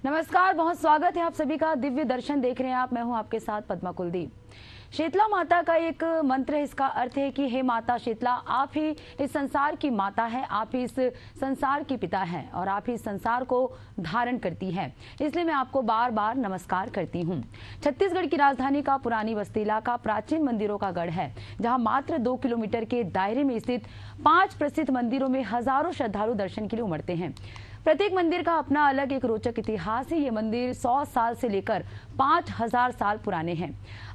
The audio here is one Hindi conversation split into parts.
नमस्कार, बहुत स्वागत है आप सभी का। दिव्य दर्शन देख रहे हैं आप। मैं हूं आपके साथ पद्मा कुलदीप। शीतला माता का एक मंत्र है। इसका अर्थ है कि हे माता शीतला, आप ही इस संसार की माता है, आप ही इस संसार की पिता हैं और आप ही इस संसार को धारण करती हैं। इसलिए मैं आपको बार बार नमस्कार करती हूँ। छत्तीसगढ़ की राजधानी का पुरानी बस्ती इलाका प्राचीन मंदिरों का गढ़ है, जहाँ मात्र 2 किलोमीटर के दायरे में स्थित 5 प्रसिद्ध मंदिरों में हजारों श्रद्धालु दर्शन के लिए उमड़ते हैं। प्रत्येक मंदिर का अपना अलग एक रोचक इतिहास है। ये मंदिर 100 साल से लेकर 5000 साल पुराने हैं।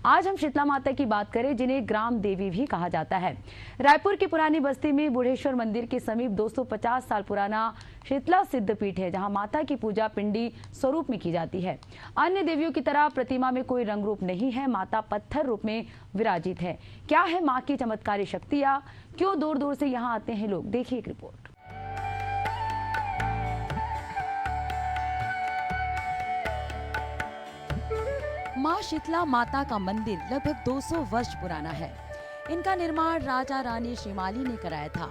आज हम शीतला माता की बात करें, जिन्हें ग्राम देवी भी कहा जाता है। रायपुर की पुरानी बस्ती में बुढ़ेश्वर मंदिर के समीप 250 साल पुराना शीतला सिद्धपीठ है, जहां माता की पूजा पिंडी स्वरूप में की जाती है। अन्य देवियों की तरह प्रतिमा में कोई रंग रूप नहीं है, माता पत्थर रूप में विराजित है। क्या है माँ की चमत्कारी शक्तियां, क्यों दूर दूर से यहाँ आते हैं लोग, देखिए एक रिपोर्ट। माँ शीतला माता का मंदिर लगभग 200 वर्ष पुराना है। इनका निर्माण राजा रानी श्रीमाली ने कराया था।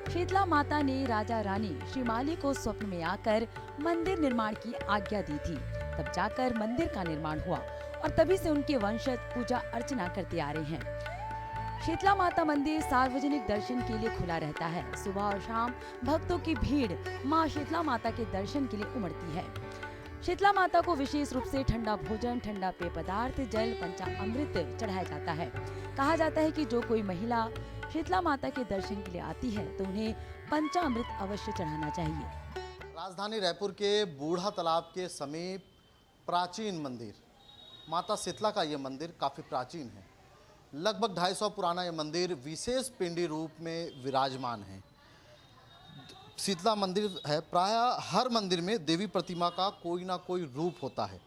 शीतला माता ने राजा रानी श्रीमाली को स्वप्न में आकर मंदिर निर्माण की आज्ञा दी थी। तब जाकर मंदिर का निर्माण हुआ और तभी से उनके वंशज पूजा अर्चना करते आ रहे हैं। शीतला माता मंदिर सार्वजनिक दर्शन के लिए खुला रहता है। सुबह और शाम भक्तों की भीड़ माँ शीतला माता के दर्शन के लिए उमड़ती है। शीतला माता को विशेष रूप से ठंडा भोजन, ठंडा पेय पदार्थ, जल, पंचामृत चढ़ाया जाता है। कहा जाता है कि जो कोई महिला शीतला माता के दर्शन के लिए आती है तो उन्हें पंचामृत अवश्य चढ़ाना चाहिए। राजधानी रायपुर के बूढ़ा तालाब के समीप प्राचीन मंदिर माता शीतला का ये मंदिर काफ़ी प्राचीन है। लगभग 250 पुराना ये मंदिर विशेष पिंडी रूप में विराजमान है। शीतला मंदिर है। प्रायः हर मंदिर में देवी प्रतिमा का कोई ना कोई रूप होता है,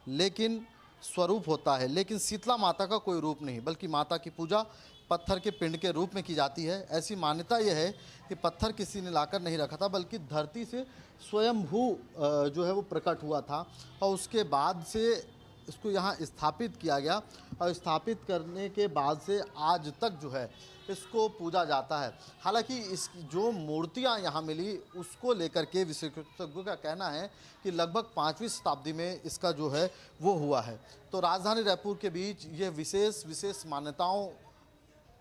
लेकिन स्वरूप होता है, लेकिन शीतला माता का कोई रूप नहीं, बल्कि माता की पूजा पत्थर के पिंड के रूप में की जाती है। ऐसी मान्यता यह है कि पत्थर किसी ने लाकर नहीं रखा था, बल्कि धरती से स्वयंभू जो है वो प्रकट हुआ था और उसके बाद से इसको यहाँ स्थापित किया गया और स्थापित करने के बाद से आज तक जो है इसको पूजा जाता है। हालांकि इसकी जो मूर्तियाँ यहाँ मिली उसको लेकर के विशेषज्ञों का कहना है कि लगभग 5वीं शताब्दी में इसका जो है वो हुआ है। तो राजधानी रायपुर के बीच ये विशेष मान्यताओं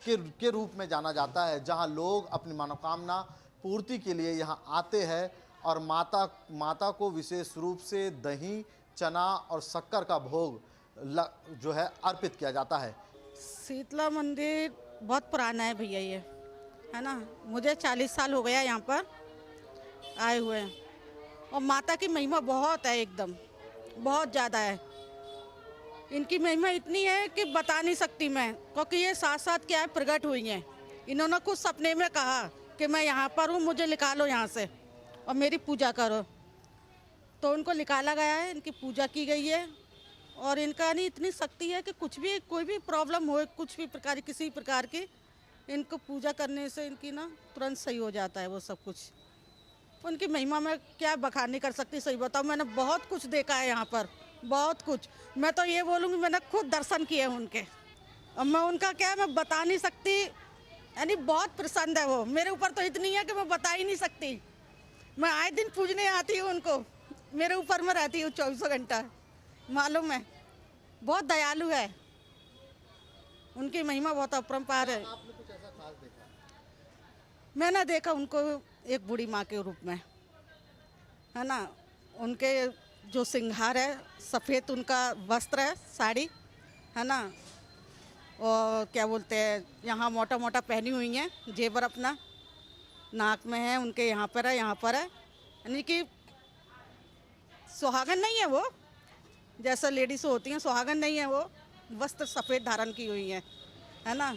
के रूप में जाना जाता है, जहाँ लोग अपनी मनोकामना पूर्ति के लिए यहाँ आते हैं और माता को विशेष रूप से दही, चना और शक्कर का भोग जो है अर्पित किया जाता है। शीतला मंदिर बहुत पुराना है भैया, ये है ना। मुझे 40 साल हो गया यहाँ पर आए हुए हैं और माता की महिमा बहुत है, एकदम बहुत ज़्यादा है। इनकी महिमा इतनी है कि बता नहीं सकती मैं, क्योंकि ये साथ साथ क्या है प्रकट हुई हैं। इन्होंने कुछ सपने में कहा कि मैं यहाँ पर हूँ, मुझे निकालो यहाँ से और मेरी पूजा करो, तो उनको निकाला गया है, इनकी पूजा की गई है और इनका नहीं इतनी शक्ति है कि कुछ भी कोई भी प्रॉब्लम हो, कुछ भी प्रकार किसी प्रकार की, इनको पूजा करने से इनकी ना तुरंत सही हो जाता है वो सब कुछ। उनकी महिमा में क्या बखान नहीं कर सकती, सही बताऊँ। मैंने बहुत कुछ देखा है यहाँ पर, बहुत कुछ। मैं तो ये बोलूँगी मैंने खुद दर्शन किए हैं उनके, और मैं उनका क्या मैं बता नहीं सकती, यानी बहुत प्रसन्न है वो मेरे ऊपर। तो इतनी है कि मैं बता ही नहीं सकती। मैं आए दिन पूजने आती हूँ उनको, मेरे ऊपर में रहती हूँ 24 घंटा, मालूम है। बहुत दयालु है, उनकी महिमा बहुत अपरंपार है। आपने कुछ ऐसा खास देखा? मैंने देखा उनको एक बूढ़ी माँ के रूप में, है ना। उनके जो श्रृंगार है, सफ़ेद उनका वस्त्र है, साड़ी, है ना। और क्या बोलते हैं, यहाँ मोटा मोटा पहनी हुई हैं, जेवर अपना नाक में है उनके, यहाँ पर है, यहाँ पर है। यानी कि सुहागन नहीं है वो, जैसा लेडीज होती हैं, सुहागन नहीं है वो, वस्त्र सफ़ेद धारण की हुई है ना।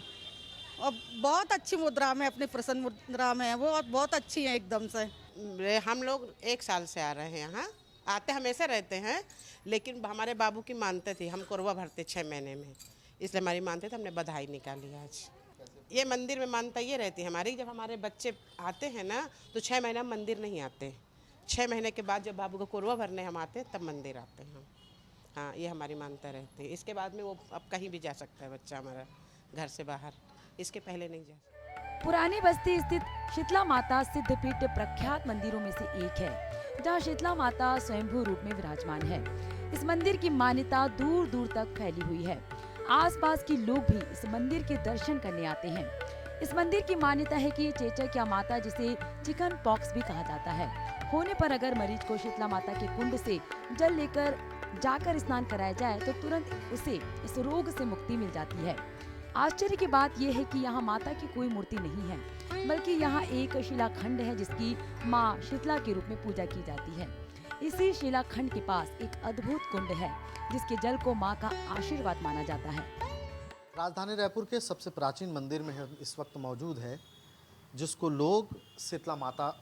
और बहुत अच्छी मुद्रा में, अपनी प्रसन्न मुद्रा में है वो, और बहुत अच्छी है एकदम से। हम लोग 1 साल से आ रहे हैं यहाँ, आते हमेशा रहते हैं, लेकिन हमारे बाबू की मानते थी, हम कोरवा भरते 6 महीने में, इसलिए हमारी मानते थे, हमने बधाई निकाली आज। ये मंदिर में मानता ये रहती है हमारी, जब हमारे बच्चे आते हैं ना तो 6 महीना मंदिर नहीं आते, 6 महीने के बाद जब बाबू को कोरवा भरने हम आते हैं तब मंदिर आते हैं हम। हाँ, ये हमारी मानता रहती है। इसके बाद में वो अब कहीं भी जा सकता है बच्चा हमारा घर से बाहर, इसके पहले नहीं जा सकता। पुरानी बस्ती स्थित शीतला माता सिद्धपीठ प्रख्यात मंदिरों में से एक है। जहां शीतला माता स्वयंभू रूप में विराजमान है। इस मंदिर की मान्यता दूर दूर तक फैली हुई है। आसपास के लोग भी इस मंदिर के दर्शन करने आते हैं। इस मंदिर की मान्यता है कि ये चेचक या माता, जिसे चिकन पॉक्स भी कहा जाता है, होने पर अगर मरीज को शीतला माता के कुंड से जल लेकर जाकर स्नान कराया जाए तो तुरंत उसे इस रोग से मुक्ति मिल जाती है। आश्चर्य की बात यह है कि यहाँ माता की कोई मूर्ति नहीं है, बल्कि यहाँ एक शिलाखंड है जिसकी माँ शीतला के रूप में पूजा की जाती है। इसी शिलाखंड के पास एक अद्भुत कुंड है जिसके जल को माँ का आशीर्वाद माना जाता है। राजधानी रायपुर के सबसे प्राचीन मंदिर में हम इस वक्त मौजूद है, जिसको लोग शीतला माता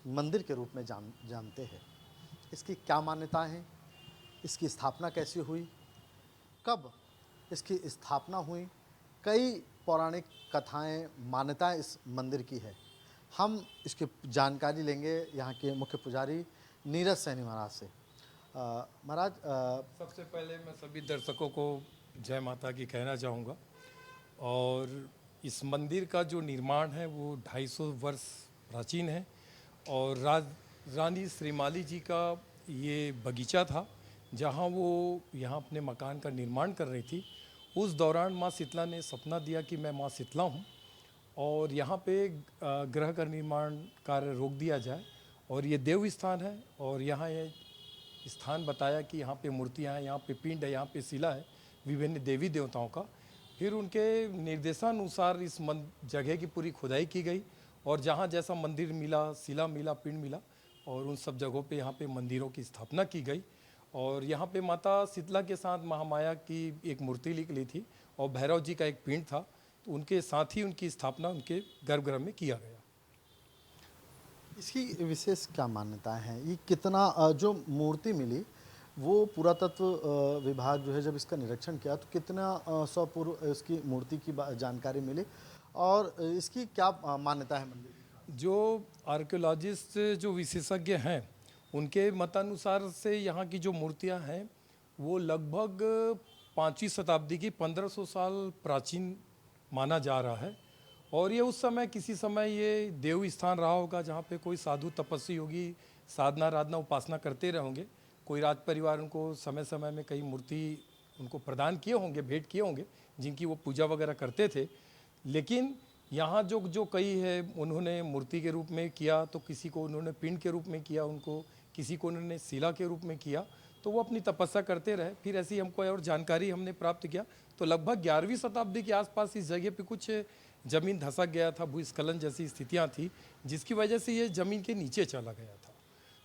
मंदिर के रूप में जानते हैं। इसकी क्या मान्यता है, इसकी स्थापना कैसे हुई, कब इसकी स्थापना हुई, कई पौराणिक कथाएं, मान्यताएं इस मंदिर की है। हम इसकी जानकारी लेंगे यहाँ के मुख्य पुजारी नीरज सैनी महाराज से। महाराज, सबसे पहले मैं सभी दर्शकों को जय माता की कहना चाहूँगा। और इस मंदिर का जो निर्माण है वो 250 वर्ष प्राचीन है। और रानी श्रीमाली जी का ये बगीचा था जहाँ वो यहाँ अपने मकान का निर्माण कर रही थी। उस दौरान माँ शीतला ने सपना दिया कि मैं माँ शीतला हूँ और यहाँ पे गृह का निर्माण कार्य रोक दिया जाए। और ये देव स्थान है और यहाँ ये स्थान बताया कि यहाँ पे मूर्तियाँ हैं, यहाँ पे पिंड है, यहाँ पे शिला है विभिन्न देवी देवताओं का। फिर उनके निर्देशानुसार इस जगह की पूरी खुदाई की गई और जहाँ जैसा मंदिर मिला, शिला मिला, पिंड मिला और उन सब जगहों पे यहाँ पे मंदिरों की स्थापना की गई। और यहाँ पे माता शीतला के साथ महामाया की एक मूर्ति ली थी और भैरव जी का एक पिंड था, तो उनके साथ ही उनकी स्थापना उनके गर्भगृह में किया गया। इसकी विशेष क्या मान्यता है? ये कितना जो मूर्ति मिली वो पुरातत्व विभाग जो है जब इसका निरीक्षण किया तो कितना सौ पूर्व इसकी मूर्ति की जानकारी मिली और इसकी क्या मान्यता है मंदिर की? जो आर्कियोलॉजिस्ट जो विशेषज्ञ हैं उनके मतानुसार से यहाँ की जो मूर्तियाँ हैं वो लगभग 5वीं शताब्दी की 1500 साल प्राचीन माना जा रहा है। और ये उस समय किसी समय ये देव स्थान रहा होगा जहाँ पे कोई साधु तपस्वी योगी साधना आराधना उपासना करते रहेंगे। कोई राज परिवार उनको समय समय में कई मूर्ति उनको प्रदान किए होंगे, भेंट किए होंगे, जिनकी वो पूजा वगैरह करते थे। लेकिन यहाँ जो कई है उन्होंने मूर्ति के रूप में किया, तो किसी को उन्होंने पिंड के रूप में किया, उनको किसी को उन्होंने शिला के रूप में किया, तो वो अपनी तपस्या करते रहे। फिर ऐसी हमको और जानकारी हमने प्राप्त किया तो लगभग 11वीं शताब्दी के आसपास इस जगह पे कुछ ज़मीन धसक गया था, भूस्खलन जैसी स्थितियाँ थी जिसकी वजह से ये ज़मीन के नीचे चला गया था।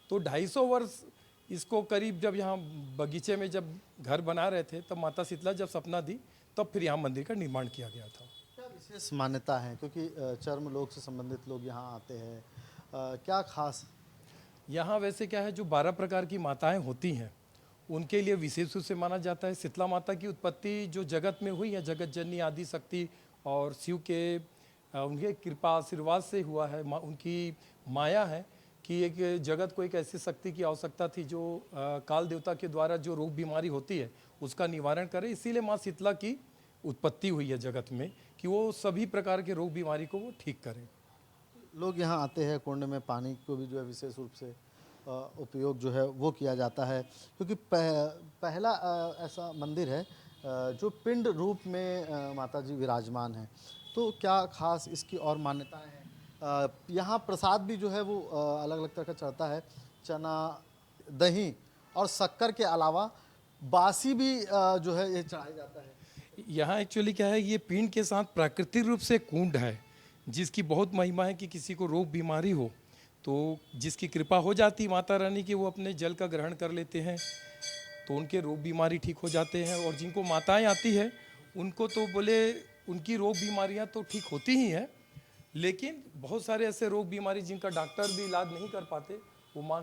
तो 250 वर्ष इसको करीब जब यहाँ बगीचे में जब घर बना रहे थे तब माता शीतला जब सपना दी तब फिर यहाँ मंदिर का निर्माण किया गया था। क्या विशेष मान्यता है, क्योंकि चर्म लोग से संबंधित लोग यहाँ आते हैं, क्या खास? यहाँ वैसे क्या है, जो 12 प्रकार की माताएं होती हैं उनके लिए विशेष रूप से माना जाता है। शीतला माता की उत्पत्ति जो जगत में हुई है, जगत जननी आदि शक्ति और शिव के उनके कृपा आशीर्वाद से हुआ है। उनकी माया है कि एक जगत को एक ऐसी शक्ति की आवश्यकता थी जो काल देवता के द्वारा जो रोग बीमारी होती है उसका निवारण करे। इसीलिए माँ शीतला की उत्पत्ति हुई है जगत में कि वो सभी प्रकार के रोग बीमारी को वो ठीक करें। लोग यहाँ आते हैं, कुंड में पानी को भी जो है विशेष रूप से उपयोग जो है वो किया जाता है, क्योंकि पहला ऐसा मंदिर है जो पिंड रूप में माता जी विराजमान हैं। तो क्या खास इसकी और मान्यताएं हैं? यहाँ प्रसाद भी जो है वो अलग अलग तरह का चढ़ता है, चना, दही और शक्कर के अलावा बासी भी जो है ये चढ़ाया जाता है। यहाँ एक्चुअली क्या है, ये पिंड के साथ प्राकृतिक रूप से कुंड है जिसकी बहुत महिमा है कि किसी को रोग बीमारी हो तो जिसकी कृपा हो जाती माता रानी की, वो अपने जल का ग्रहण कर लेते हैं तो उनके रोग बीमारी ठीक हो जाते हैं। और जिनको माताएं आती है उनको तो बोले उनकी रोग बीमारियां तो ठीक होती ही हैं, लेकिन बहुत सारे ऐसे रोग बीमारी जिनका डॉक्टर भी इलाज नहीं कर पाते, वो माँ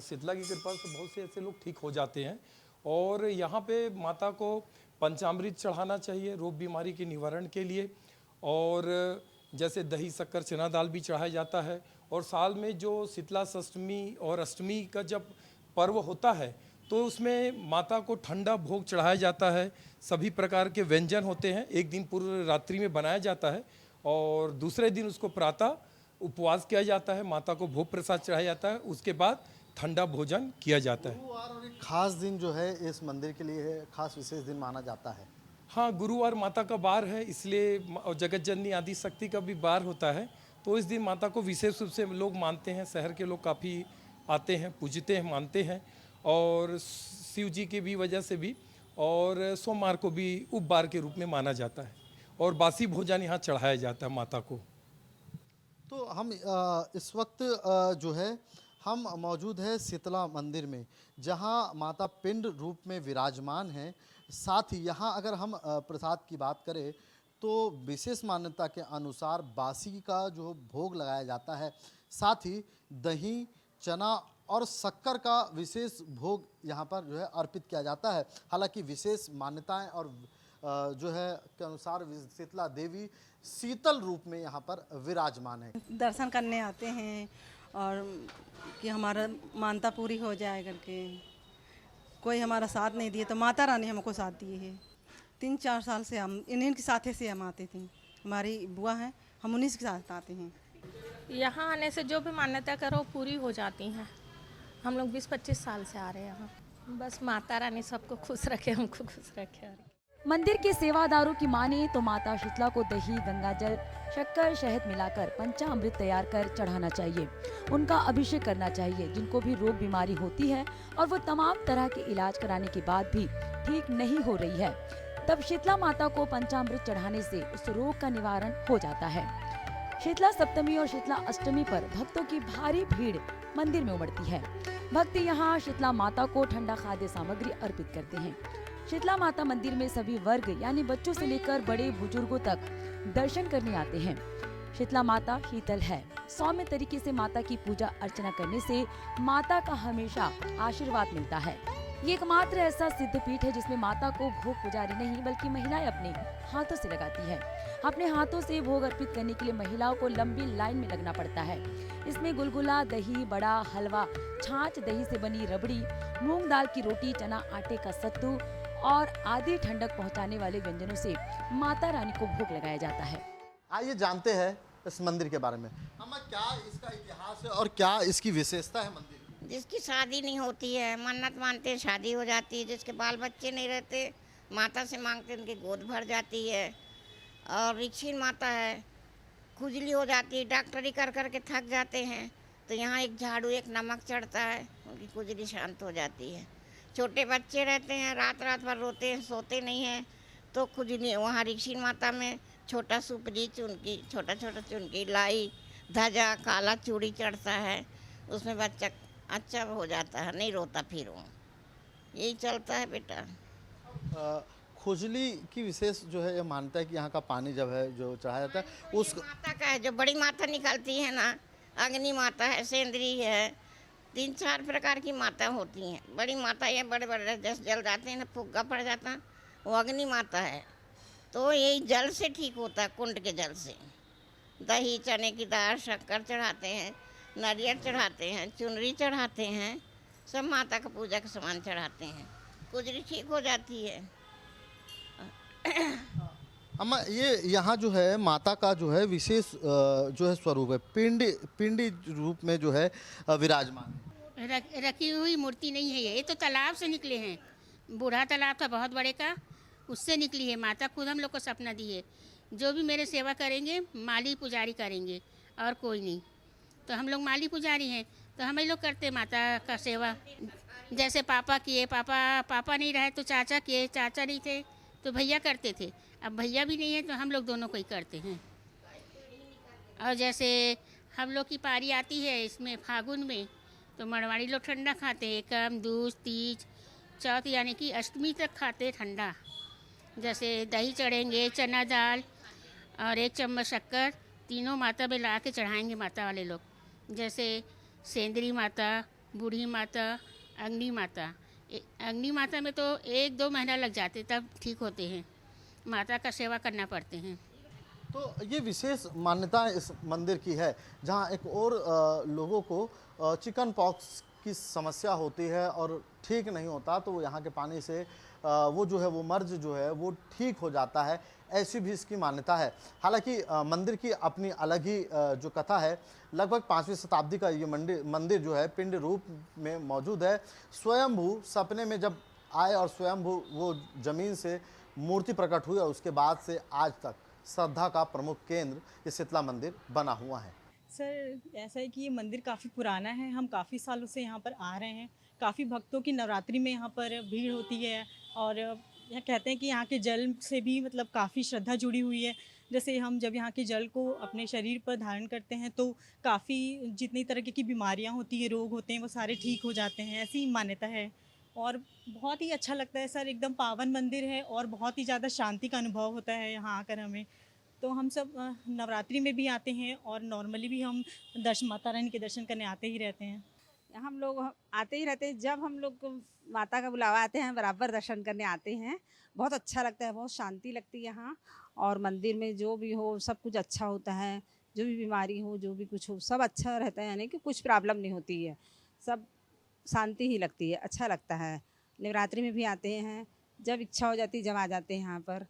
शीतला की कृपा से बहुत से ऐसे लोग ठीक हो जाते हैं। और यहाँ पे माता को पंचामृत चढ़ाना चाहिए रोग बीमारी के निवारण के लिए। और जैसे दही, शक्कर, चना दाल भी चढ़ाया जाता है। और साल में जो शीतला षष्ठी और अष्टमी का जब पर्व होता है तो उसमें माता को ठंडा भोग चढ़ाया जाता है। सभी प्रकार के व्यंजन होते हैं, एक दिन पूर्व रात्रि में बनाया जाता है और दूसरे दिन उसको प्रातः उपवास किया जाता है, माता को भोग प्रसाद चढ़ाया जाता है। उसके बाद ठंडा भोजन किया जाता है। गुरुवार और एक खास दिन जो है इस मंदिर के लिए है, खास विशेष दिन माना जाता है। हाँ, गुरुवार माता का बार है, इसलिए और जगत जननी आदि शक्ति का भी बार होता है, तो इस दिन माता को विशेष रूप से लोग मानते हैं। शहर के लोग काफ़ी आते हैं, पूजते हैं, मानते हैं, और शिव जी की भी वजह से भी। और सोमवार को भी उपवार के रूप में माना जाता है, और बासी भोजन यहाँ चढ़ाया जाता है माता को। तो हम इस वक्त जो है हम मौजूद है शीतला मंदिर में, जहां माता पिंड रूप में विराजमान हैं। साथ ही यहाँ अगर हम प्रसाद की बात करें तो विशेष मान्यता के अनुसार बासी का जो भोग लगाया जाता है, साथ ही दही, चना और शक्कर का विशेष भोग यहाँ पर जो है अर्पित किया जाता है। हालांकि विशेष मान्यताएं और जो है के अनुसार शीतला देवी शीतल रूप में यहाँ पर विराजमान है। दर्शन करने आते हैं और कि हमारा मानता पूरी हो जाए करके। कोई हमारा साथ नहीं दिए तो माता रानी हमको साथ दिए है। 3-4 साल से हम इन्हीं के साथ से हम आते थे। हमारी बुआ हैं, हम उन्हीं के साथ आते हैं। यहाँ आने से जो भी मान्यता करो पूरी हो जाती हैं। हम लोग 20-25 साल से आ रहे हैं यहाँ। बस माता रानी सबको खुश रखे, हमको खुश रखे। मंदिर के सेवादारों की माने तो माता शीतला को दही, गंगाजल, शक्कर, शहद मिलाकर पंचामृत तैयार कर चढ़ाना चाहिए। उनका अभिषेक करना चाहिए। जिनको भी रोग बीमारी होती है और वो तमाम तरह के इलाज कराने के बाद भी ठीक नहीं हो रही है, तब शीतला माता को पंचामृत चढ़ाने से उस रोग का निवारण हो जाता है। शीतला सप्तमी और शीतला अष्टमी पर भक्तों की भारी भीड़ मंदिर में उमड़ती है। भक्त यहाँ शीतला माता को ठंडा खाद्य सामग्री अर्पित करते हैं। शीतला माता मंदिर में सभी वर्ग यानी बच्चों से लेकर बड़े बुजुर्गों तक दर्शन करने आते हैं। शीतला माता शीतल है। सौम्य तरीके से माता की पूजा अर्चना करने से माता का हमेशा आशीर्वाद मिलता है। ये एकमात्र ऐसा सिद्ध पीठ है जिसमें माता को भोग पुजारी नहीं बल्कि महिलाएं अपने हाथों से लगाती है। अपने हाथों से भोग अर्पित करने के लिए महिलाओं को लंबी लाइन में लगना पड़ता है। इसमें गुलगुला, दही, बड़ा, हलवा, छाछ, दही से बनी रबड़ी, मूंग दाल की रोटी, चना आटे का सत्तू और आदि ठंडक पहुंचाने वाले व्यंजनों से माता रानी को भोग लगाया जाता है। आइए जानते हैं इस मंदिर के बारे में। अम्मा, क्या इसका इतिहास है और क्या इसकी विशेषता है मंदिर? जिसकी शादी नहीं होती है, मन्नत मानते हैं, शादी हो जाती है। जिसके बाल बच्चे नहीं रहते, माता से मांगते, उनकी गोद भर जाती है। और रिक्षीण माता है, खुजली हो जाती है, डॉक्टरी कर कर के थक जाते हैं तो यहाँ एक झाड़ू, एक नमक चढ़ता है, उनकी खुजली शांत हो जाती है। छोटे बच्चे रहते हैं, रात रात भर रोते हैं, सोते नहीं हैं, तो खुजली वहाँ रिक्षीण माता में छोटा सुपरी, चुनकी, छोटा छोटा चुनकी, लाई, ध्वजा, काला चूड़ी चढ़ता है, उसमें बच्चा अच्छा हो जाता है, नहीं रोता फिर वो। यही चलता है बेटा। खुजली की विशेष जो है ये मानता है कि यहाँ का पानी जब है जो चढ़ाया जाता है उस माता का है, जो बड़ी माता निकलती है ना, अग्नि माता है, सेंद्री है, 3-4 प्रकार की माता होती हैं। बड़ी माता ये बड़े बड़े जैसे जल जाते हैं ना, फुग्गा पड़ जाता, वो अग्नि माता है। तो यही जल से ठीक होता है, कुंड के जल से। दही, चने की दाल, शक्कर चढ़ाते हैं, नारियल चढ़ाते हैं, चुनरी चढ़ाते हैं, सब माता का पूजा का सामान चढ़ाते हैं, खुजली ठीक हो जाती है। अम्मा, ये यहाँ जो है माता का जो है विशेष जो है स्वरूप है, पिंडी रूप में जो है विराजमान है। रखी हुई मूर्ति नहीं है ये तो तालाब से निकले हैं। बूढ़ा तालाब था बहुत बड़े का, उससे निकली है माता। खुद हम लोग को सपना दी है, जो भी मेरे सेवा करेंगे माली पुजारी करेंगे और कोई नहीं। तो हम लोग माली पुजारी हैं, तो हम लोग करते माता का सेवा। जैसे पापा किए, पापा नहीं रहे तो चाचा किए, चाचा नहीं थे तो भैया करते थे, अब भैया भी नहीं है तो हम लोग दोनों को ही करते हैं। और जैसे हम लोग की पारी आती है इसमें फागुन में, तो मरवाड़ी लोग ठंडा खाते हैं, एकम, दूज, तीज, चौथ यानी कि अष्टमी तक खाते ठंडा। जैसे दही चढ़ेंगे, चना दाल और 1 चम्मच शक्कर, तीनों माता में ला के चढ़ाएँगे माता वाले लोग। जैसे सेंद्री माता, बूढ़ी माता, अग्नि माता। अग्नि माता में तो 1-2 महीना लग जाते तब ठीक होते हैं, माता का सेवा करना पड़ते हैं। तो ये विशेष मान्यता इस मंदिर की है, जहाँ एक और लोगों को चिकन पॉक्स की समस्या होती है और ठीक नहीं होता, तो यहाँ के पानी से वो जो है वो मर्ज जो है वो ठीक हो जाता है। ऐसी भी इसकी मान्यता है। हालांकि मंदिर की अपनी अलग ही जो कथा है। लगभग 5वीं शताब्दी का ये मंदिर जो है पिंड रूप में मौजूद है। स्वयंभू सपने में जब आए और स्वयंभू वो जमीन से मूर्ति प्रकट हुई और उसके बाद से आज तक श्रद्धा का प्रमुख केंद्र ये शीतला मंदिर बना हुआ है। सर ऐसा है कि ये मंदिर काफ़ी पुराना है, हम काफ़ी सालों से यहाँ पर आ रहे हैं। काफ़ी भक्तों की नवरात्रि में यहाँ पर भीड़ होती है और यह कहते हैं कि यहाँ के जल से भी मतलब काफ़ी श्रद्धा जुड़ी हुई है। जैसे हम जब यहाँ के जल को अपने शरीर पर धारण करते हैं तो काफ़ी जितनी तरह की बीमारियाँ होती हैं, रोग होते हैं, वो सारे ठीक हो जाते हैं, ऐसी मान्यता है। और बहुत ही अच्छा लगता है सर, एकदम पावन मंदिर है और बहुत ही ज़्यादा शांति का अनुभव होता है यहाँ आकर हमें। तो हम सब नवरात्रि में भी आते हैं और नॉर्मली भी हम माता रानी के दर्शन करने आते ही रहते हैं। हम लोग आते ही रहते हैं, जब हम लोग को माता का बुलावा आते हैं बराबर दर्शन करने आते हैं। बहुत अच्छा लगता है, बहुत शांति लगती है यहाँ। और मंदिर में जो भी हो सब कुछ अच्छा होता है, जो भी बीमारी हो, जो भी कुछ हो, सब अच्छा रहता है, यानी कि कुछ प्रॉब्लम नहीं होती है, सब शांति ही लगती है, अच्छा लगता है। नवरात्रि में भी आते हैं, जब इच्छा हो जाती है जब आ जाते हैं यहाँ पर।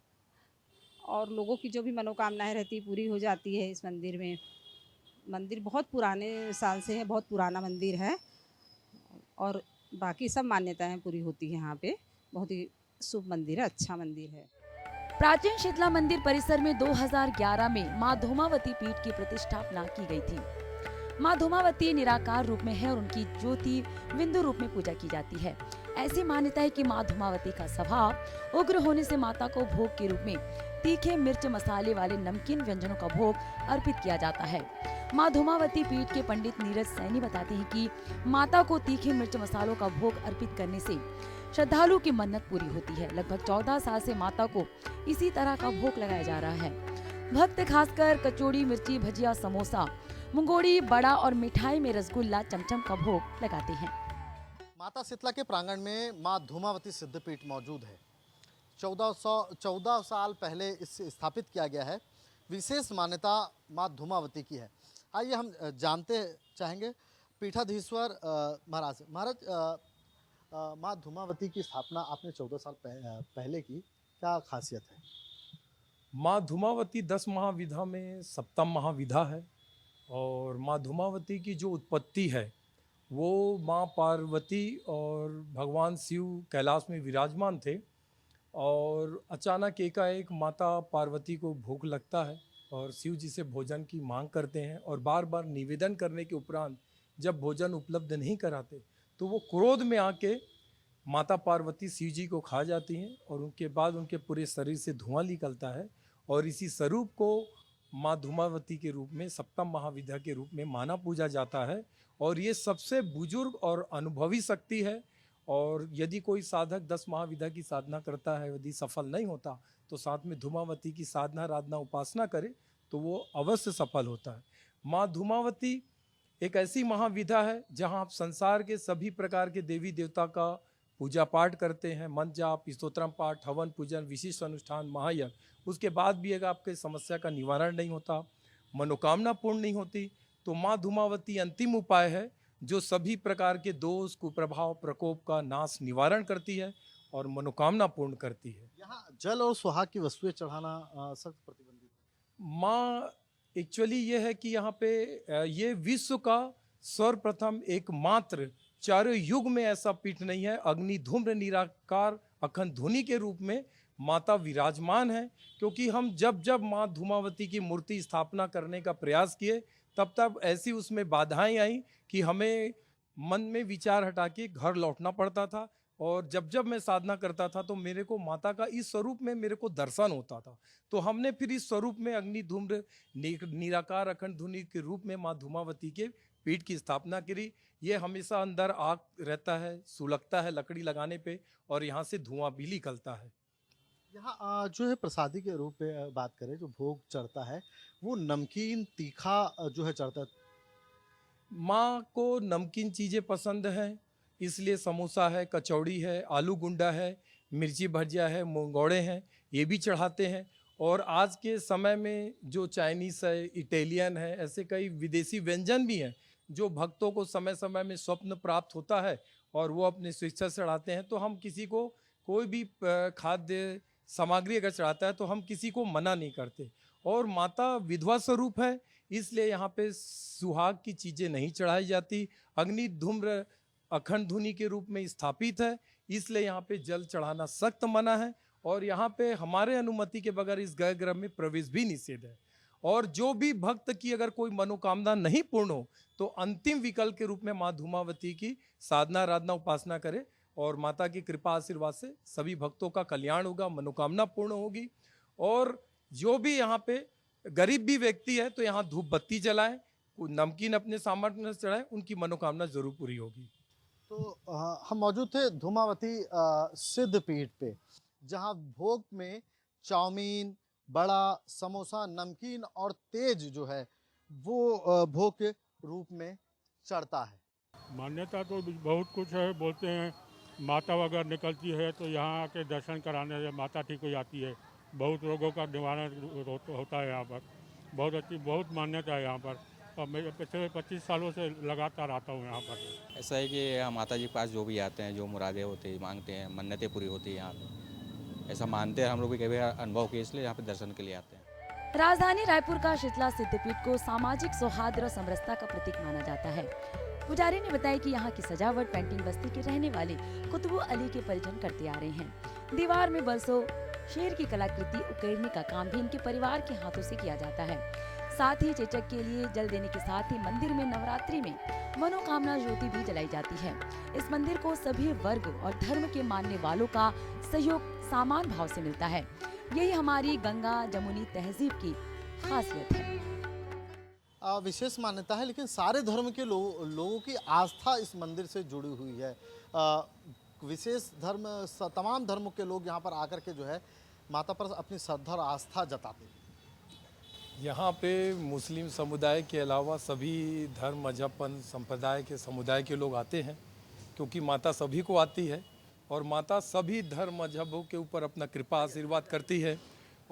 और लोगों की जो भी मनोकामनाएं रहती पूरी हो जाती है इस मंदिर में। मंदिर बहुत पुराने साल से है, बहुत पुराना मंदिर है और बाकी सब मान्यताएं पूरी होती है यहाँ पे। बहुत ही शुभ मंदिर है, अच्छा मंदिर है। प्राचीन शीतला मंदिर परिसर में 2011 में माँ धूमावती पीठ की प्रतिष्ठापना की गई थी। माँ धूमावती निराकार रूप में है और उनकी ज्योति बिंदु रूप में पूजा की जाती है। ऐसी मान्यता है कि माँ धूमावती का स्वभाव उग्र होने से माता को भोग के रूप में तीखे मिर्च मसाले वाले नमकीन व्यंजनों का भोग अर्पित किया जाता है। माँ धूमावती पीठ के पंडित नीरज सैनी बताते हैं कि माता को तीखे मिर्च मसालों का भोग अर्पित करने से श्रद्धालु की मन्नत पूरी होती है। लगभग 14 साल से माता को इसी तरह का भोग लगाया जा रहा है। भक्त खासकर कचौड़ी, मिर्ची, भजिया, समोसा, मुंगोड़ी, बड़ा और मिठाई में रसगुल्ला, चमचम का भोग लगाते हैं। माता शीतला के प्रांगण में माँ धूमावती सिद्धपीठ मौजूद है। 14 साल पहले इसे स्थापित किया गया है। विशेष मान्यता माँ धूमावती की है। आइए हम जानते चाहेंगे पीठाधीश्वर महाराज माँ धूमावती की स्थापना आपने 14 साल पहले की, क्या खासियत है? माँ धूमावती 10 महाविधा में 7वां महाविधा है और माँ धूमावती की जो उत्पत्ति है वो माँ पार्वती और भगवान शिव कैलाश में विराजमान थे और अचानक एकाएक माता पार्वती को भूख लगता है और शिव जी से भोजन की मांग करते हैं और बार बार निवेदन करने के उपरांत जब भोजन उपलब्ध नहीं कराते तो वो क्रोध में आके माता पार्वती शिव जी को खा जाती हैं और उनके बाद उनके पूरे शरीर से धुआं निकलता है और इसी स्वरूप को माँ धूमावती के रूप में 7वां महाविद्या के रूप में माना पूजा जाता है। और ये सबसे बुजुर्ग और अनुभवी शक्ति है और यदि कोई साधक 10 महाविद्या की साधना करता है, यदि सफल नहीं होता तो साथ में धूमावती की साधना, आराधना, उपासना करे तो वो अवश्य सफल होता है। माँ धूमावती एक ऐसी महाविद्या है जहाँ आप संसार के सभी प्रकार के देवी देवता का पूजा पाठ करते हैं, मंत्र जाप, स्तोत्रम पाठ, हवन पूजन, विशिष्ट अनुष्ठान, महायज्ञ, उसके बाद भी अगर आपके समस्या का निवारण नहीं होता, मनोकामना पूर्ण नहीं होती तो माँ धूमावती अंतिम उपाय है जो सभी प्रकार के दोष, कुप्रभाव, प्रकोप का नाश, निवारण करती है और मनोकामना पूर्ण करती है। यहाँ जल और सुहाग की वस्तुएं चढ़ाना सख्त प्रतिबंधित। माँ एक्चुअली ये है कि यहाँ पे ये विश्व का सर्वप्रथम एकमात्र चारों युग में ऐसा पीठ नहीं है। अग्नि धूम्र निराकार अखंड ध्वनि के रूप में माता विराजमान है, क्योंकि हम जब जब माँ धूमावती की मूर्ति स्थापना करने का प्रयास किए तब तब ऐसी उसमें बाधाएं आई कि हमें मन में विचार हटा के घर लौटना पड़ता था और जब जब मैं साधना करता था तो मेरे को माता का इस स्वरूप में मेरे को दर्शन होता था। तो हमने फिर इस स्वरूप में अग्नि धूम्र निराकार अखंड ध्वनि के रूप में माँ धूमावती के पीठ की स्थापना करी। ये हमेशा अंदर आग रहता है, सुलगता है लकड़ी लगाने पे और यहाँ से धुआं भी निकलता है। यहाँ जो है प्रसादी के रूप में बात करें, जो भोग चढ़ता है वो नमकीन तीखा जो है चढ़ता है। माँ को नमकीन चीज़ें पसंद हैं, इसलिए समोसा है, कचौड़ी है, आलू गुंडा है, मिर्ची भजिया है, मुंगौड़े हैं, ये भी चढ़ाते हैं। और आज के समय में जो चाइनीज़ है, इटालियन है, ऐसे कई विदेशी व्यंजन भी हैं जो भक्तों को समय समय में स्वप्न प्राप्त होता है और वो अपने स्वेच्छा से चढ़ाते हैं। तो हम किसी को कोई भी खाद्य सामग्री अगर चढ़ाता है तो हम किसी को मना नहीं करते। और माता विधवा स्वरूप है, इसलिए यहाँ पे सुहाग की चीज़ें नहीं चढ़ाई जाती। अग्नि धूम्र अखंड धुनी के रूप में स्थापित है, इसलिए यहाँ पे जल चढ़ाना सख्त मना है। और यहाँ पे हमारे अनुमति के बगैर इस गर्भगृह में प्रवेश भी निषेध है। और जो भी भक्त की अगर कोई मनोकामना नहीं पूर्ण हो तो अंतिम विकल्प के रूप में माँ धूमावती की साधना, आराधना, उपासना करे और माता की कृपा आशीर्वाद से सभी भक्तों का कल्याण होगा, मनोकामना पूर्ण होगी। और जो भी यहाँ पे गरीब भी व्यक्ति है तो यहाँ धूप बत्ती जलाएं, नमकीन अपने सामर्थ्य से चढ़ाएं, उनकी मनोकामना जरूर पूरी होगी। तो हम मौजूद थे धूमावती सिद्ध पीठ पे, जहाँ भोग में चाउमीन, बड़ा, समोसा, नमकीन और तेज जो है वो भोग के रूप में चढ़ता है। मान्यता तो बहुत कुछ है। बोलते हैं माता वगैरह निकलती है तो यहाँ आके दर्शन कराने से माता ठीक हो जाती है। बहुत रोगों का निवारण होता है यहाँ पर। बहुत अच्छी, बहुत मान्यता है यहाँ पर। और मैं पिछले 25 सालों से लगातार आता हूँ यहाँ पर। ऐसा है कि माता जी के पास जो भी आते हैं, जो मुरादें होती हैं, मांगते हैं, मन्नतें पूरी होती है यहाँ पे। ऐसा मानते हैं हम लोग भी, कभी अनुभव किए, इसलिए यहाँ पे दर्शन के लिए आते हैं। राजधानी रायपुर का शीतला सिद्धपीठ को सामाजिक सौहार्द और समरसता का प्रतीक माना जाता है। पुजारी ने बताया कि यहाँ की सजावट पेंटिंग बस्ती के रहने वाले कुतुब अली के परिजन करते आ रहे हैं। दीवार में बरसों शेर की कलाकृति उकेरने का काम भी इनके परिवार के हाथों से किया जाता है। साथ ही चेचक के लिए जल देने के साथ ही मंदिर में नवरात्रि में मनोकामना ज्योति भी जलाई जाती है। इस मंदिर को सभी वर्ग और धर्म के मानने वालों का सहयोग समान भाव से मिलता है। यही हमारी गंगा जमुनी तहजीब की खासियत है। विशेष मान्यता है, लेकिन सारे धर्म के लोगों की आस्था इस मंदिर से जुड़ी हुई है। विशेष धर्म, तमाम धर्मों के लोग यहाँ पर आकर के जो है माता पर अपनी श्रद्धा और आस्था जताते हैं। यहाँ पे मुस्लिम समुदाय के अलावा सभी धर्म, मजहब, संप्रदाय के समुदाय के लोग आते हैं, क्योंकि माता सभी को आती है और माता सभी धर्म मजहबों के ऊपर अपना कृपा आशीर्वाद करती है।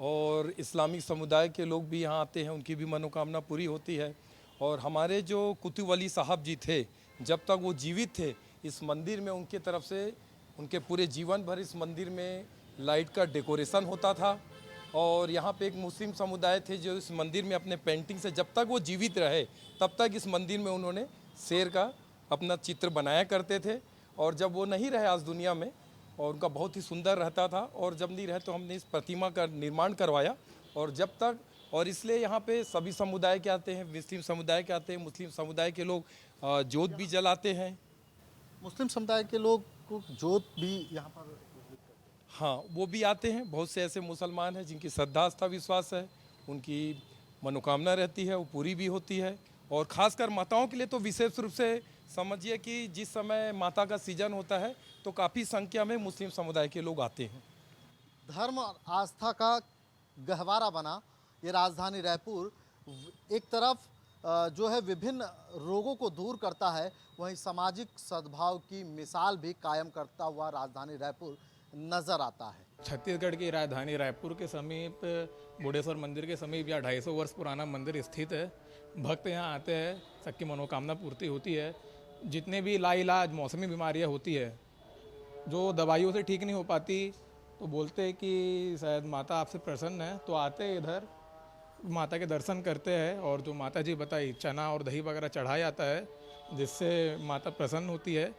और इस्लामिक समुदाय के लोग भी यहाँ आते हैं, उनकी भी मनोकामना पूरी होती है। और हमारे जो कुतुब अली साहब जी थे, जब तक वो जीवित थे, इस मंदिर में उनके तरफ से उनके पूरे जीवन भर इस मंदिर में लाइट का डेकोरेशन होता था। और यहाँ पे एक मुस्लिम समुदाय थे जो इस मंदिर में अपने पेंटिंग से, जब तक वो जीवित रहे तब तक इस मंदिर में उन्होंने शेर का अपना चित्र बनाया करते थे। और जब वो नहीं रहे आज दुनिया में, और उनका बहुत ही सुंदर रहता था, और जब नहीं रहे तो हमने इस प्रतिमा का निर्माण करवाया। और जब तक, और इसलिए यहाँ पे सभी समुदाय के आते हैं, मुस्लिम समुदाय के आते हैं, मुस्लिम समुदाय के लोग जोत भी जलाते हैं। मुस्लिम समुदाय के लोग को जोत भी यहाँ पर, हाँ, वो भी आते हैं। बहुत से ऐसे मुसलमान हैं जिनकी श्रद्धा, आस्था, विश्वास है, उनकी मनोकामना रहती है, वो पूरी भी होती है। और ख़ासकर माताओं के लिए तो विशेष रूप से समझिए कि जिस समय माता का सीजन होता है तो काफ़ी संख्या में मुस्लिम समुदाय के लोग आते हैं। धर्म और आस्था का गहवारा बना ये राजधानी रायपुर एक तरफ जो है विभिन्न रोगों को दूर करता है, वहीं सामाजिक सद्भाव की मिसाल भी कायम करता हुआ राजधानी रायपुर नज़र आता है। छत्तीसगढ़ की राजधानी रायपुर के समीप बुढ़ेश्वर मंदिर के समीप यह 250 वर्ष पुराना मंदिर स्थित है। भक्त यहाँ आते हैं, सबकी मनोकामना पूर्ति होती है। जितने भी लाइलाज मौसमी बीमारियाँ होती है जो दवाइयों से ठीक नहीं हो पाती, तो बोलते हैं कि शायद माता आपसे प्रसन्न है, तो आते हैं इधर, माता के दर्शन करते हैं। और जो माता जी बताई, चना और दही वगैरह चढ़ाया जाता है, जिससे माता प्रसन्न होती है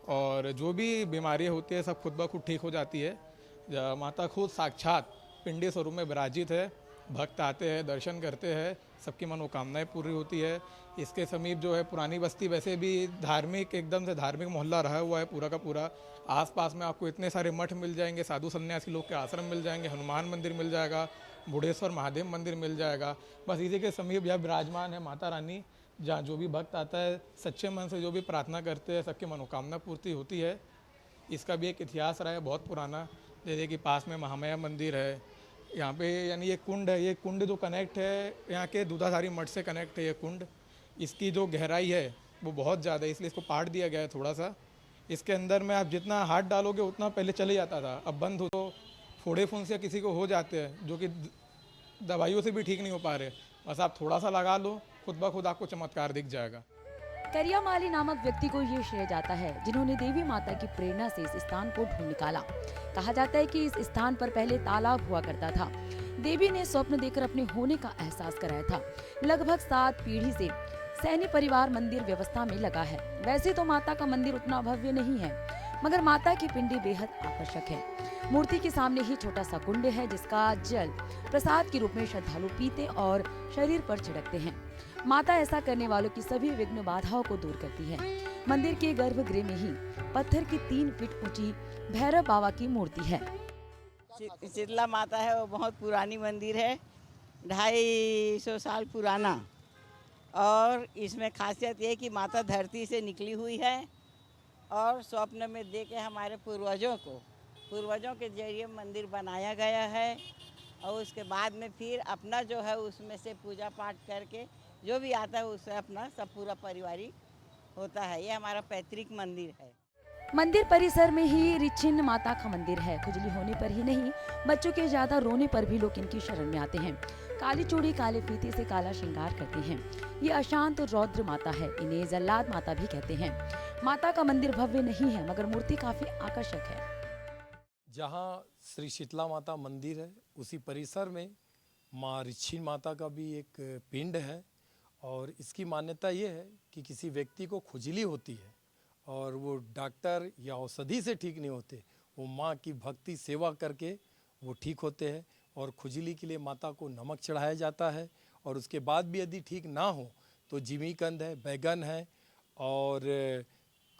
और जो भी बीमारियाँ होती है सब खुद ब खुद ठीक हो जाती है। माता खुद साक्षात पिंडी स्वरूप में विराजित है। भक्त आते हैं, दर्शन करते हैं, सबकी मनोकामनाएं पूरी होती है। इसके समीप जो है पुरानी बस्ती, वैसे भी धार्मिक, एकदम से धार्मिक मोहल्ला रहा हुआ है पूरा का पूरा। आसपास में आपको इतने सारे मठ मिल जाएंगे, साधु सन्यासी लोग के आश्रम मिल जाएंगे, हनुमान मंदिर मिल जाएगा, बुढ़ेश्वर महादेव मंदिर मिल जाएगा। बस इसी के समीप यह विराजमान है माता रानी, जहाँ जो भी भक्त आता है सच्चे मन से जो भी प्रार्थना करते हैं सबकी मनोकामना पूर्ति होती है। इसका भी एक इतिहास रहा है बहुत पुराना। जैसे कि पास में महामाया मंदिर है यहाँ पे, यानी ये कुंड है, ये कुंड जो कनेक्ट है यहाँ के दूधाधारी मठ से कनेक्ट है ये कुंड। इसकी जो गहराई है वो बहुत ज़्यादा है, इसलिए इसको पाट दिया गया है थोड़ा सा। इसके अंदर में आप जितना हाथ डालोगे उतना पहले चले जाता था, अब बंद हो। तो फोड़े फुंसिया किसी को हो जाते हैं जो कि दवाइयों से भी ठीक नहीं हो पा रहे, बस आप थोड़ा सा लगा लो, खुद ब खुद आपको चमत्कार दिख जाएगा। करियामाली नामक व्यक्ति को ये श्रेय जाता है जिन्होंने देवी माता की प्रेरणा से इस स्थान को ढूंढ निकाला। कहा जाता है कि इस स्थान पर पहले तालाब हुआ करता था। देवी ने स्वप्न देकर अपने होने का एहसास कराया था। लगभग 7 पीढ़ी से सैन्य परिवार मंदिर व्यवस्था में लगा है। वैसे तो माता का मंदिर उतना भव्य नहीं है, मगर माता की पिंडी बेहद आकर्षक है। मूर्ति के सामने ही छोटा सा कुंड है जिसका जल प्रसाद के रूप में श्रद्धालु पीते और शरीर पर छिड़कते हैं। माता ऐसा करने वालों की सभी विघ्न बाधाओं को दूर करती है। मंदिर के गर्भगृह में ही पत्थर की 3 फीट ऊंची भैरव बाबा की मूर्ति है। शीतला माता है, वो बहुत पुरानी मंदिर है, 250 साल पुराना। और इसमें खासियत ये कि माता धरती से निकली हुई है और स्वप्न में देके हमारे पूर्वजों के जरिए मंदिर बनाया गया है। और उसके बाद में फिर अपना जो है उसमें से पूजा पाठ करके जो भी आता है उससे अपना सब पूरा परिवारिक होता है। ये हमारा पैतृक मंदिर है। मंदिर परिसर में ही रिच्छिन्न माता का मंदिर है। खुजली होने पर ही नहीं, बच्चों के ज्यादा रोने पर भी लोग इनकी शरण में आते हैं। काली चूड़ी काले फीते से काला श्रृंगार करते हैं। ये अशांत रौद्र माता है। इन्हें जल्लाद माता भी कहते हैं। माता का मंदिर भव्य नहीं है, मगर मूर्ति काफी आकर्षक है। जहाँ श्री शीतला माता मंदिर है, उसी परिसर में माँ रिच्छिन्न माता का भी एक पिंड है। और इसकी मान्यता ये है कि किसी व्यक्ति को खुजली होती है और वो डॉक्टर या औषधि से ठीक नहीं होते, वो माँ की भक्ति सेवा करके वो ठीक होते हैं। और खुजली के लिए माता को नमक चढ़ाया जाता है। और उसके बाद भी यदि ठीक ना हो तो जिमीकंद है, बैगन है और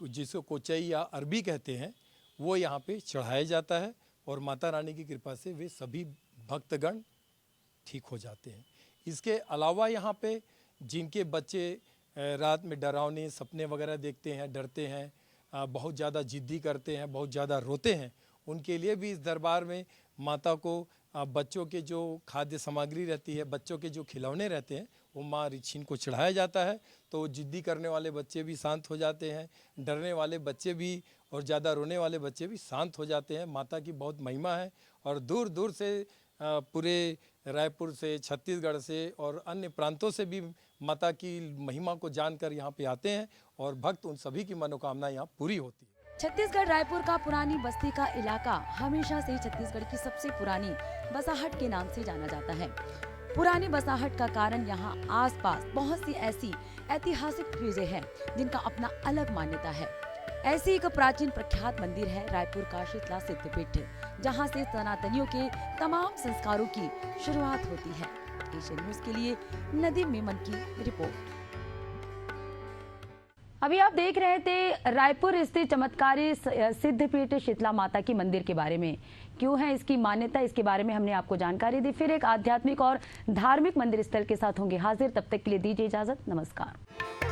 जिसको कोचई या अरबी कहते हैं, वो यहाँ पे चढ़ाया जाता है। और माता रानी की कृपा से वे सभी भक्तगण ठीक हो जाते हैं। इसके अलावा यहाँ पे जिनके बच्चे रात में डरावने सपने वगैरह देखते हैं, डरते हैं, बहुत ज़्यादा जिद्दी करते हैं, बहुत ज़्यादा रोते हैं, उनके लिए भी इस दरबार में माता को बच्चों के जो खाद्य सामग्री रहती है, बच्चों के जो खिलौने रहते हैं, वो माँ रिच्छिन्न को चढ़ाया जाता है। तो जिद्दी करने वाले बच्चे भी शांत हो जाते हैं, डरने वाले बच्चे भी और ज़्यादा रोने वाले बच्चे भी शांत हो जाते हैं। माता की बहुत महिमा है। और दूर दूर से पूरे रायपुर से, छत्तीसगढ़ से और अन्य प्रांतों से भी माता की महिमा को जानकर यहाँ पे आते हैं और भक्त उन सभी की मनोकामना यहाँ पूरी होती है। छत्तीसगढ़ रायपुर का पुरानी बस्ती का इलाका हमेशा से छत्तीसगढ़ की सबसे पुरानी बसाहट के नाम से जाना जाता है। पुरानी बसाहट का कारण यहाँ आसपास बहुत सी ऐसी ऐतिहासिक चीजें हैं जिनका अपना अलग मान्यता है। ऐसी एक प्राचीन प्रख्यात मंदिर है रायपुर का शीतला सिद्धपीठ, जहाँ से सनातनियों के तमाम संस्कारों की शुरुआत होती है। एशियन न्यूज़ के लिए नदीम मेमन की रिपोर्ट। अभी आप देख रहे थे रायपुर स्थित चमत्कारी सिद्धपीठ शीतला माता की मंदिर के बारे में। क्यों है इसकी मान्यता, इसके बारे में हमने आपको जानकारी दी। फिर एक आध्यात्मिक और धार्मिक मंदिर स्थल के साथ होंगे हाजिर। तब तक के लिए दीजिए इजाजत। नमस्कार।